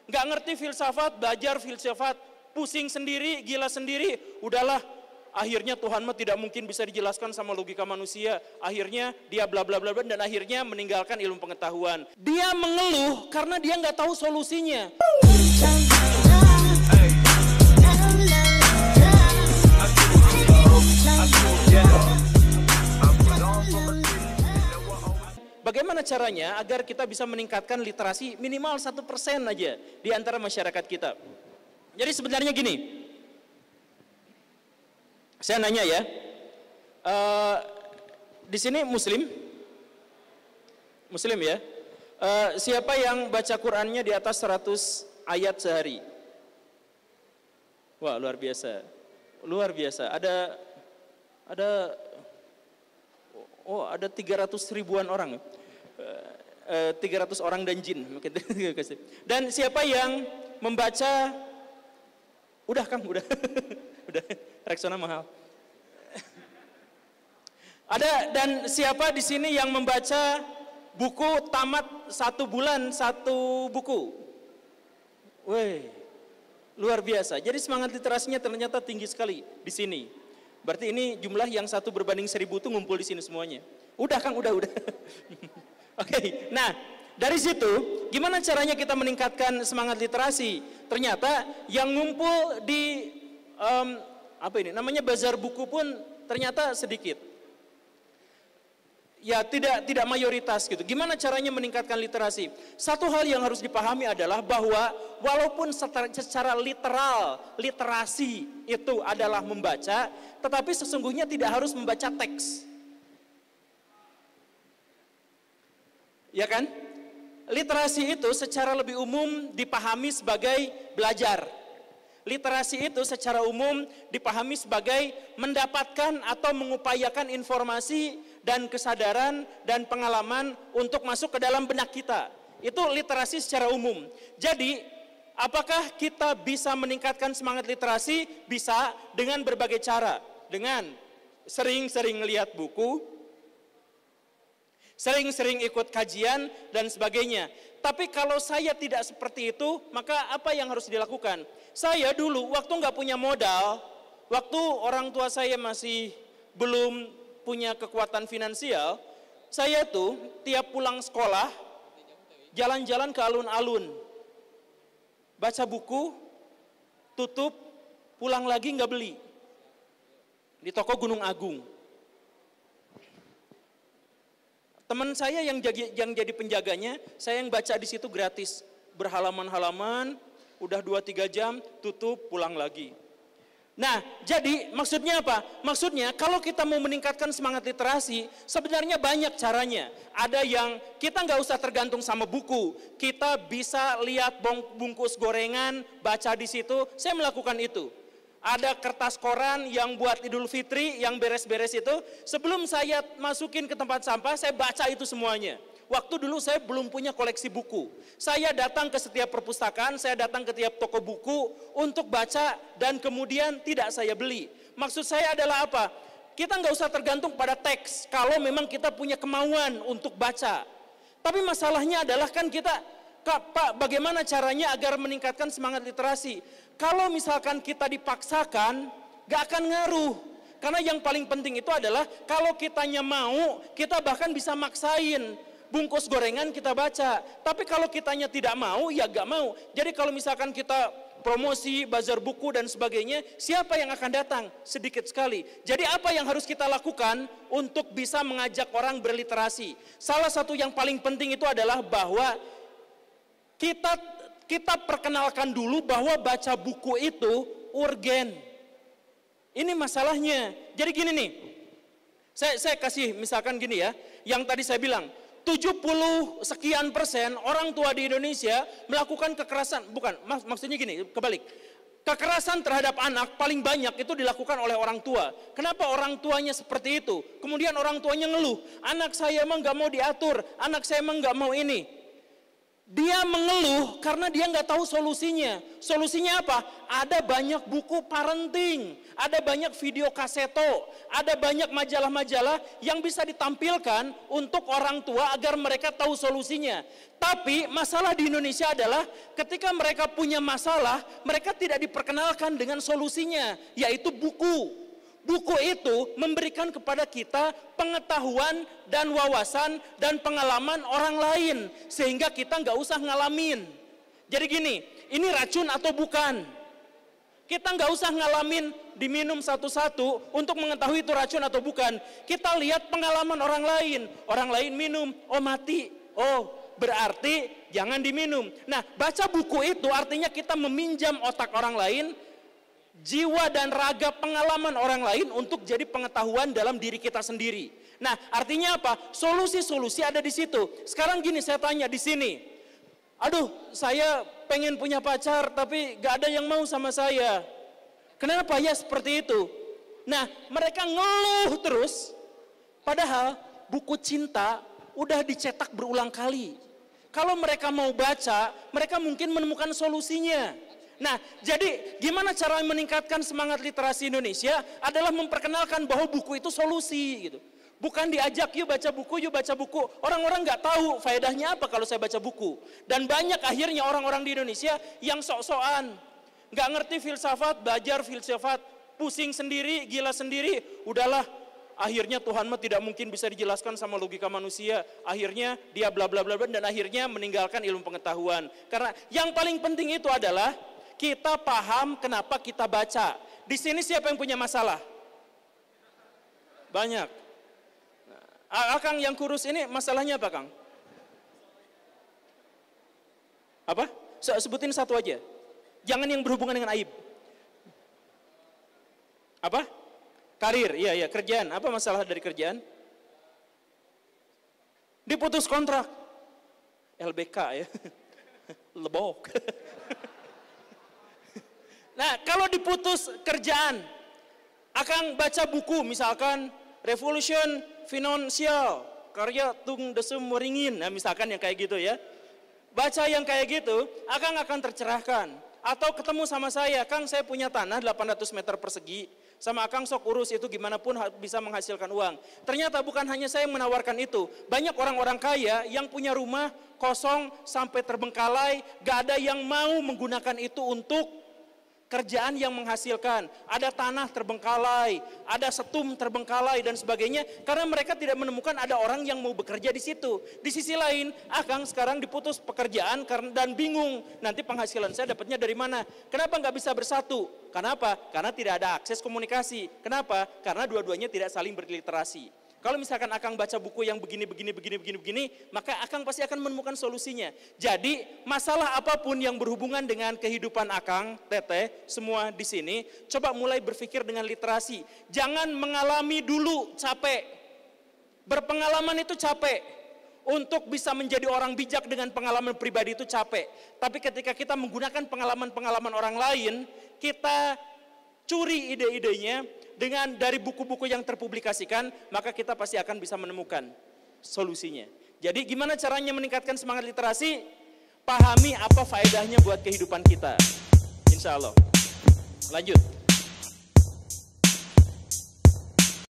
Nggak ngerti filsafat, belajar filsafat, pusing sendiri, gila sendiri, udahlah. Akhirnya Tuhan mah tidak mungkin bisa dijelaskan sama logika manusia. Akhirnya dia bla bla bla dan akhirnya meninggalkan ilmu pengetahuan. Dia mengeluh karena dia nggak tahu solusinya. Bagaimana caranya agar kita bisa meningkatkan literasi minimal 1% aja di antara masyarakat kita? Jadi sebenarnya gini, saya nanya ya, di sini Muslim ya, siapa yang baca Qurannya di atas 100 ayat sehari? Wah, luar biasa, luar biasa. Ada 300 ribuan orang, 300 orang dan jin. Dan siapa yang membaca, udah Kang, udah, udah, reksona mahal. Ada, dan siapa di sini yang membaca buku tamat 1 bulan 1 buku? Weh, luar biasa. Jadi semangat literasinya ternyata tinggi sekali di sini. Berarti ini jumlah yang 1 berbanding 1000 itu ngumpul di sini semuanya. Udah Kang, udah. Oke, nah dari situ gimana caranya kita meningkatkan semangat literasi? Ternyata yang ngumpul di namanya bazar buku pun ternyata sedikit. Ya tidak mayoritas gitu. Gimana caranya meningkatkan literasi? Satu hal yang harus dipahami adalah bahwa walaupun secara literal literasi itu adalah membaca, tetapi sesungguhnya tidak harus membaca teks. Ya kan? Literasi itu secara lebih umum dipahami sebagai belajar. Literasi itu secara umum dipahami sebagai mendapatkan atau mengupayakan informasi dan kesadaran dan pengalaman untuk masuk ke dalam benak kita. Itu literasi secara umum. Jadi, apakah kita bisa meningkatkan semangat literasi? Bisa dengan berbagai cara. Dengan sering-sering lihat buku, sering-sering ikut kajian, dan sebagainya. Tapi kalau saya tidak seperti itu, maka apa yang harus dilakukan? Saya dulu, waktu nggak punya modal, waktu orang tua saya masih belum punya kekuatan finansial, saya tuh tiap pulang sekolah, jalan-jalan ke alun-alun, baca buku, tutup, pulang lagi nggak beli. Di toko Gunung Agung. Teman saya yang jadi penjaganya, saya yang baca di situ gratis. Berhalaman-halaman, udah 2-3 jam, tutup, pulang lagi. Nah, jadi maksudnya apa? Maksudnya kalau kita mau meningkatkan semangat literasi, sebenarnya banyak caranya. Ada yang kita nggak usah tergantung sama buku. Kita bisa lihat bungkus gorengan, baca di situ, saya melakukan itu. Ada kertas koran yang buat Idul Fitri, yang beres-beres itu, sebelum saya masukin ke tempat sampah, saya baca itu semuanya. Waktu dulu saya belum punya koleksi buku. Saya datang ke setiap perpustakaan, saya datang ke tiap toko buku untuk baca dan kemudian tidak saya beli. Maksud saya adalah apa? Kita nggak usah tergantung pada teks kalau memang kita punya kemauan untuk baca. Tapi masalahnya adalah kan kita, Pak, bagaimana caranya agar meningkatkan semangat literasi? Kalau misalkan kita dipaksakan, gak akan ngaruh. Karena yang paling penting itu adalah kalau kitanya mau, kita bahkan bisa maksain. Bungkus gorengan kita baca. Tapi kalau kitanya tidak mau, ya gak mau. Jadi kalau misalkan kita promosi, bazar buku dan sebagainya, siapa yang akan datang? Sedikit sekali. Jadi apa yang harus kita lakukan untuk bisa mengajak orang berliterasi? Salah satu yang paling penting itu adalah bahwa kita perkenalkan dulu bahwa baca buku itu urgen. Ini masalahnya. Jadi gini nih, saya kasih misalkan gini ya, yang tadi saya bilang, 70 sekian persen orang tua di Indonesia melakukan kekerasan, bukan, maksudnya gini, kebalik. Kekerasan terhadap anak paling banyak itu dilakukan oleh orang tua. Kenapa orang tuanya seperti itu? Kemudian orang tuanya ngeluh, anak saya emang gak mau diatur, anak saya emang gak mau ini. Dia mengeluh karena dia nggak tahu solusinya. Solusinya apa? Ada banyak buku parenting, ada banyak video kaseto, ada banyak majalah-majalah yang bisa ditampilkan untuk orang tua agar mereka tahu solusinya. Tapi masalah di Indonesia adalah ketika mereka punya masalah, mereka tidak diperkenalkan dengan solusinya, yaitu buku. Buku itu memberikan kepada kita pengetahuan dan wawasan dan pengalaman orang lain. Sehingga kita nggak usah ngalamin. Jadi gini, ini racun atau bukan? Kita nggak usah ngalamin diminum satu-satu untuk mengetahui itu racun atau bukan. Kita lihat pengalaman orang lain. Orang lain minum, oh mati. Oh berarti jangan diminum. Nah baca buku itu artinya kita meminjam otak orang lain, jiwa dan raga pengalaman orang lain untuk jadi pengetahuan dalam diri kita sendiri. Nah, artinya apa? Solusi-solusi ada di situ. Sekarang gini, saya tanya di sini. Aduh, saya pengen punya pacar tapi gak ada yang mau sama saya. Kenapa ya seperti itu? Nah, mereka ngeluh terus. Padahal buku cinta udah dicetak berulang kali. Kalau mereka mau baca, mereka mungkin menemukan solusinya. Nah, jadi gimana cara meningkatkan semangat literasi Indonesia adalah memperkenalkan bahwa buku itu solusi gitu. Bukan diajak yuk baca buku, yuk baca buku. Orang-orang nggak tahu faedahnya apa kalau saya baca buku. Dan banyak akhirnya orang-orang di Indonesia yang sok-sokan, nggak ngerti filsafat, belajar filsafat, pusing sendiri, gila sendiri. Udahlah, akhirnya Tuhan mah tidak mungkin bisa dijelaskan sama logika manusia. Akhirnya dia bla bla bla dan akhirnya meninggalkan ilmu pengetahuan. Karena yang paling penting itu adalah kita paham kenapa kita baca. Di sini siapa yang punya masalah? Banyak. Akang yang kurus ini masalahnya apa, Kang? Apa? Sebutin satu aja. Jangan yang berhubungan dengan aib. Apa? Karir, iya, kerjaan. Apa masalah dari kerjaan? Diputus kontrak. LBK ya. Lebok. Nah, kalau diputus kerjaan, Akang baca buku misalkan Revolution Financial, karya Tung Desem Waringin, nah misalkan yang kayak gitu ya. Baca yang kayak gitu, Akang akan tercerahkan. Atau ketemu sama saya, Kang saya punya tanah 800 meter persegi, sama Akang sok urus itu gimana pun bisa menghasilkan uang. Ternyata bukan hanya saya yang menawarkan itu, banyak orang-orang kaya yang punya rumah kosong sampai terbengkalai, gak ada yang mau menggunakan itu untuk kerjaan yang menghasilkan. Ada tanah terbengkalai, ada setum terbengkalai dan sebagainya, karena mereka tidak menemukan ada orang yang mau bekerja di situ. Di sisi lain, Akang sekarang diputus pekerjaan dan bingung, nanti penghasilan saya dapatnya dari mana? Kenapa nggak bisa bersatu? Kenapa? Karena tidak ada akses komunikasi. Kenapa? Karena dua-duanya tidak saling berliterasi. Kalau misalkan Akang baca buku yang begini, maka Akang pasti akan menemukan solusinya. Jadi masalah apapun yang berhubungan dengan kehidupan Akang, Teteh, semua di sini, coba mulai berpikir dengan literasi. Jangan mengalami dulu capek. Berpengalaman itu capek. Untuk bisa menjadi orang bijak dengan pengalaman pribadi itu capek. Tapi ketika kita menggunakan pengalaman-pengalaman orang lain, kita curi ide-idenya dengan dari buku-buku yang terpublikasikan, maka kita pasti akan bisa menemukan solusinya. Jadi gimana caranya meningkatkan semangat literasi? Pahami apa faedahnya buat kehidupan kita. Insya Allah. Lanjut.